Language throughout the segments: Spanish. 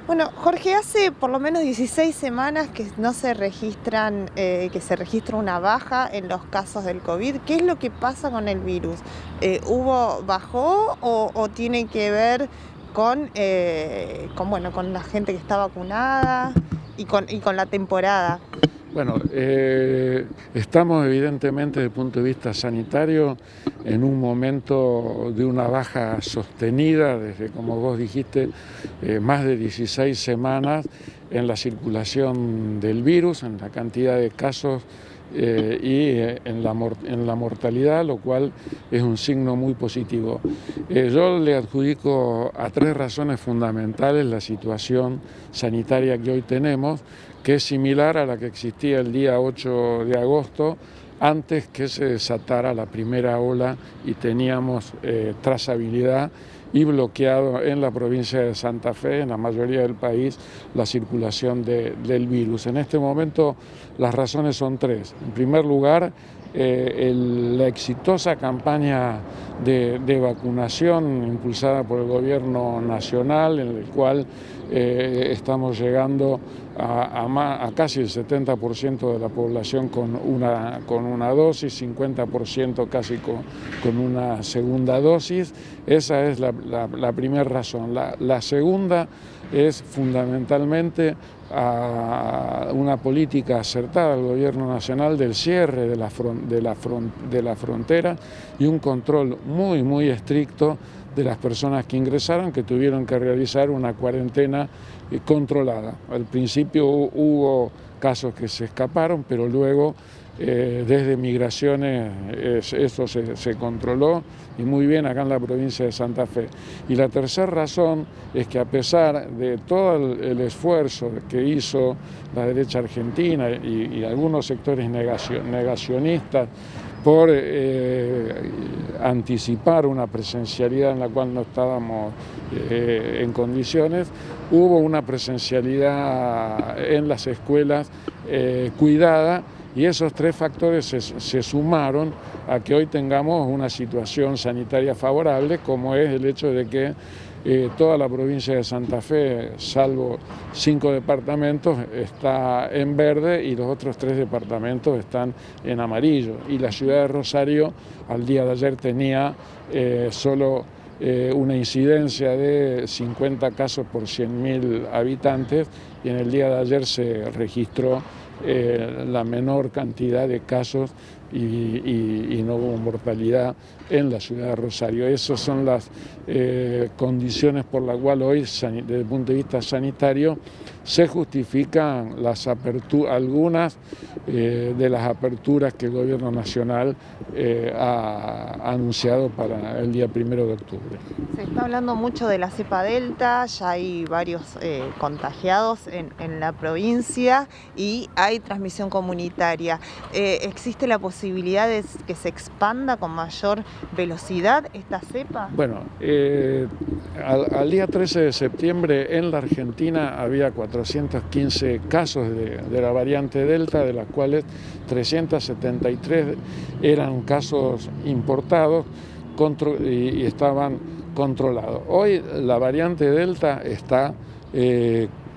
Bueno, Jorge, hace por lo menos 16 semanas que no se registran, que se registra una baja en los casos del COVID. ¿Qué es lo que pasa con el virus? ¿Bajó o tiene que ver con la gente que está vacunada y con la temporada? Bueno, estamos evidentemente desde el punto de vista sanitario en un momento de una baja sostenida desde, como vos dijiste, más de 16 semanas en la circulación del virus, en la cantidad de casos y en la mortalidad, lo cual es un signo muy positivo. Yo le adjudico a tres razones fundamentales la situación sanitaria que hoy tenemos, que es similar a la que existía el día 8 de agosto, antes que se desatara la primera ola y teníamos trazabilidad y bloqueado en la provincia de Santa Fe, en la mayoría del país, la circulación del virus. En este momento las razones son tres. En primer lugar, la exitosa campaña de vacunación impulsada por el gobierno nacional, en el cual estamos llegando a casi el 70% de la población con una dosis, 50% casi con una segunda dosis. Esa es la primera razón. La segunda es fundamentalmente una política acertada del gobierno nacional del cierre de la frontera y un control muy estricto de las personas que ingresaron, que tuvieron que realizar una cuarentena controlada. Al principio hubo casos que se escaparon, pero luego desde migraciones eso se controló y muy bien acá en la provincia de Santa Fe. Y la tercera razón es que a pesar de todo el esfuerzo que hizo la derecha argentina y algunos sectores negacionistas por anticipar una presencialidad en la cual no estábamos en condiciones, hubo una presencialidad en las escuelas cuidada, y esos tres factores se sumaron a que hoy tengamos una situación sanitaria favorable, como es el hecho de que toda la provincia de Santa Fe, salvo 5 departamentos, está en verde y los otros 3 departamentos están en amarillo. Y la ciudad de Rosario al día de ayer tenía solo una incidencia de 50 casos por 100.000 habitantes, y en el día de ayer se registró la menor cantidad de casos y no hubo mortalidad en la ciudad de Rosario. Esas son las condiciones por las cuales hoy, desde el punto de vista sanitario, se justifican algunas de las aperturas que el gobierno nacional ha anunciado para el día 1 de octubre. Se está hablando mucho de la cepa Delta, ya hay varios contagiados en la provincia y hay transmisión comunitaria. ¿Existe la posibilidad de que se expanda con mayor velocidad esta cepa? Bueno, al día 13 de septiembre en la Argentina había 415 casos de la variante Delta, de las cuales 373 eran casos importados y estaban controlados. Hoy la variante Delta está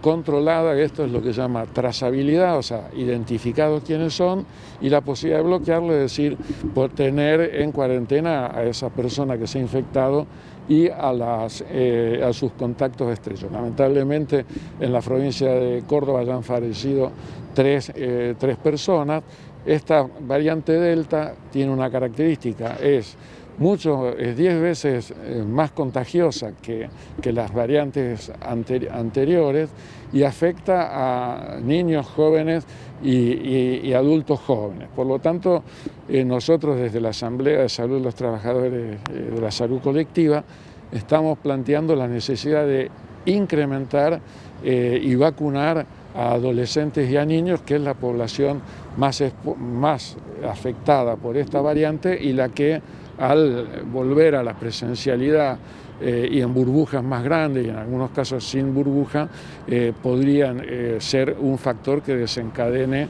controlada, esto es lo que se llama trazabilidad, o sea, identificados quiénes son, y la posibilidad de bloquearlo, es decir, por tener en cuarentena a esa persona que se ha infectado y a sus contactos estrechos. Lamentablemente en la provincia de Córdoba ya han fallecido tres personas. Esta variante Delta tiene una característica, es 10 veces más contagiosa que las variantes anteriores, y afecta a niños jóvenes y adultos jóvenes. Por lo tanto, nosotros desde la Asamblea de Salud de los Trabajadores de la Salud Colectiva estamos planteando la necesidad de incrementar y vacunar a adolescentes y a niños, que es la población más afectada por esta variante y la que, al volver a la presencialidad y en burbujas más grandes y en algunos casos sin burbuja, podrían ser un factor que desencadene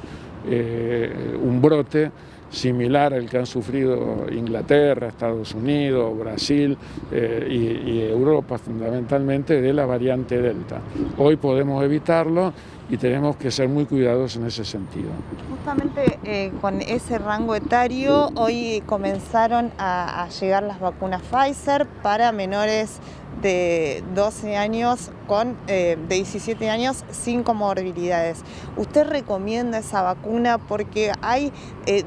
un brote similar al que han sufrido Inglaterra, Estados Unidos, Brasil y Europa fundamentalmente, de la variante Delta. Hoy podemos evitarlo y tenemos que ser muy cuidadosos en ese sentido. Justamente con ese rango etario, hoy comenzaron a llegar las vacunas Pfizer para menores de 12 años de 17 años sin comorbilidades. ¿Usted recomienda esa vacuna? Porque hay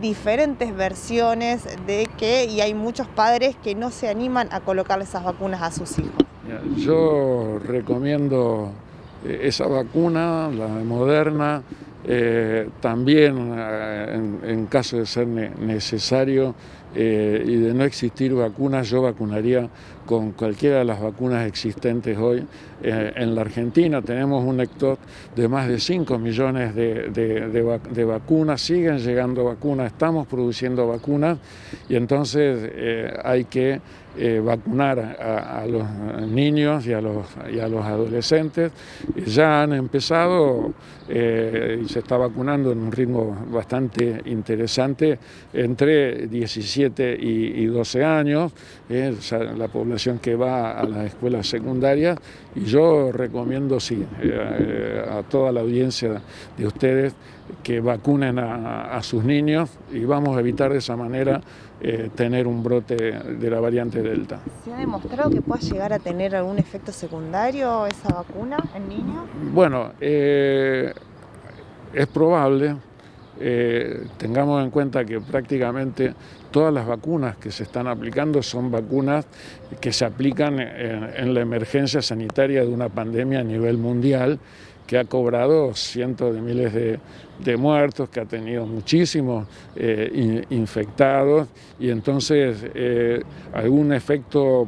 diferentes versiones y hay muchos padres que no se animan a colocarle esas vacunas a sus hijos. Yo recomiendo esa vacuna, la Moderna, también en caso de ser necesario y de no existir vacunas, yo vacunaría con cualquiera de las vacunas existentes hoy. En la Argentina tenemos un stock de más de 5 millones de vacunas, siguen llegando vacunas, estamos produciendo vacunas y entonces hay que vacunar a los niños y a los adolescentes. Ya han empezado y se está vacunando en un ritmo bastante interesante entre 17 y 12 años, la población que va a las escuelas secundarias, y yo recomiendo sí a toda la audiencia de ustedes que vacunen a sus niños y vamos a evitar de esa manera tener un brote de la variante Delta. ¿Se ha demostrado que pueda llegar a tener algún efecto secundario esa vacuna en niños? Bueno, es probable. Tengamos en cuenta que prácticamente todas las vacunas que se están aplicando son vacunas que se aplican en la emergencia sanitaria de una pandemia a nivel mundial que ha cobrado cientos de miles de muertos, que ha tenido muchísimos infectados y entonces algún efecto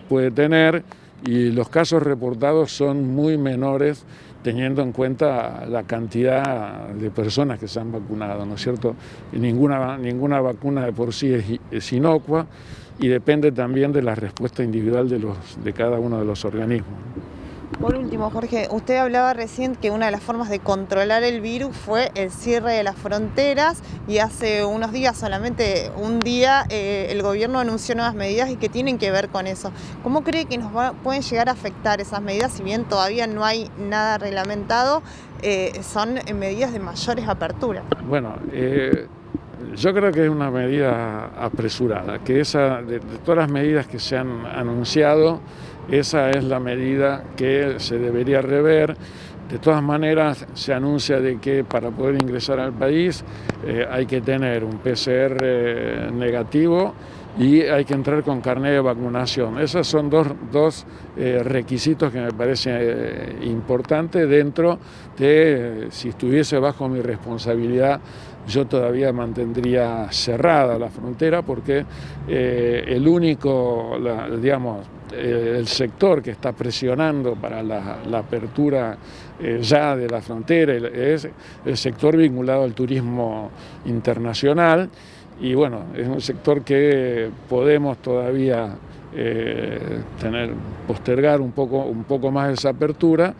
puede tener y los casos reportados son muy menores teniendo en cuenta la cantidad de personas que se han vacunado, ¿no es cierto? Y ninguna vacuna de por sí es inocua y depende también de la respuesta individual de cada uno de los organismos. Por último, Jorge, usted hablaba recién que una de las formas de controlar el virus fue el cierre de las fronteras y hace unos días, solamente un día, el gobierno anunció nuevas medidas y que tienen que ver con eso. ¿Cómo cree que pueden llegar a afectar esas medidas? Si bien todavía no hay nada reglamentado, son medidas de mayores aperturas. Bueno, yo creo que es una medida apresurada, que de todas las medidas que se han anunciado, esa es la medida que se debería rever. De todas maneras, se anuncia de que para poder ingresar al país hay que tener un PCR negativo y hay que entrar con carnet de vacunación. Esos son dos requisitos que me parecen importantes dentro de, si estuviese bajo mi responsabilidad, yo todavía mantendría cerrada la frontera porque el único, el sector que está presionando para la apertura ya de la frontera es el sector vinculado al turismo internacional y bueno, es un sector que podemos todavía postergar un poco más esa apertura,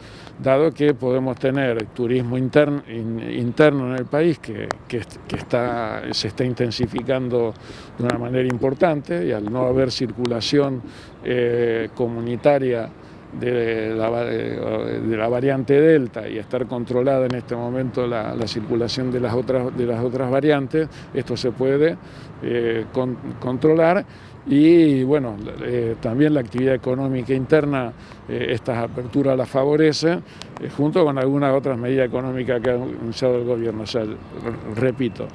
dado que podemos tener turismo interno en el país que se está intensificando de una manera importante y al no haber circulación comunitaria de la variante Delta y estar controlada en este momento la circulación de las otras variantes, esto se puede controlar. Y bueno, también la actividad económica interna, estas aperturas las favorecen, junto con algunas otras medidas económicas que ha anunciado el gobierno. O sea, repito,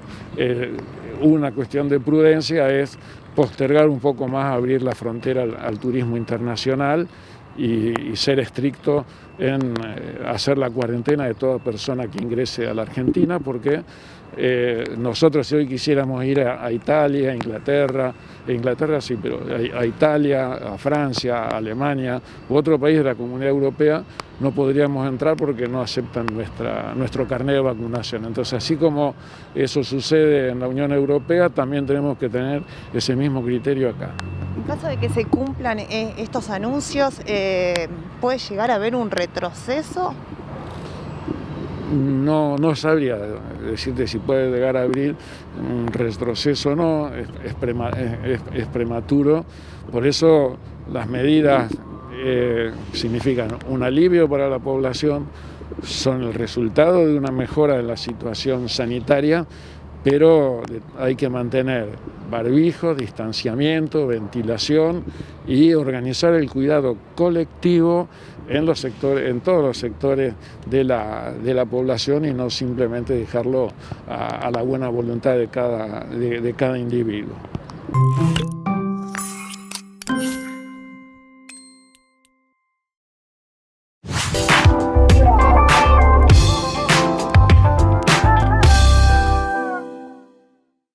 una cuestión de prudencia es postergar un poco más, abrir la frontera al turismo internacional y ser estricto en hacer la cuarentena de toda persona que ingrese a la Argentina, porque nosotros si hoy quisiéramos ir a Italia, a Inglaterra sí, pero a Italia, a Francia, a Alemania u otro país de la Comunidad Europea, no podríamos entrar porque no aceptan nuestro carnet de vacunación. Entonces, así como eso sucede en la Unión Europea, también tenemos que tener ese mismo criterio acá. En caso de que se cumplan estos anuncios, ¿puede llegar a haber un retroceso? No sabría decirte si puede llegar a abrir un retroceso o no, es prematuro. Por eso las medidas significan un alivio para la población, son el resultado de una mejora de la situación sanitaria, pero hay que mantener barbijo, distanciamiento, ventilación y organizar el cuidado colectivo en todos los sectores de la población, y no simplemente dejarlo a la buena voluntad de cada individuo.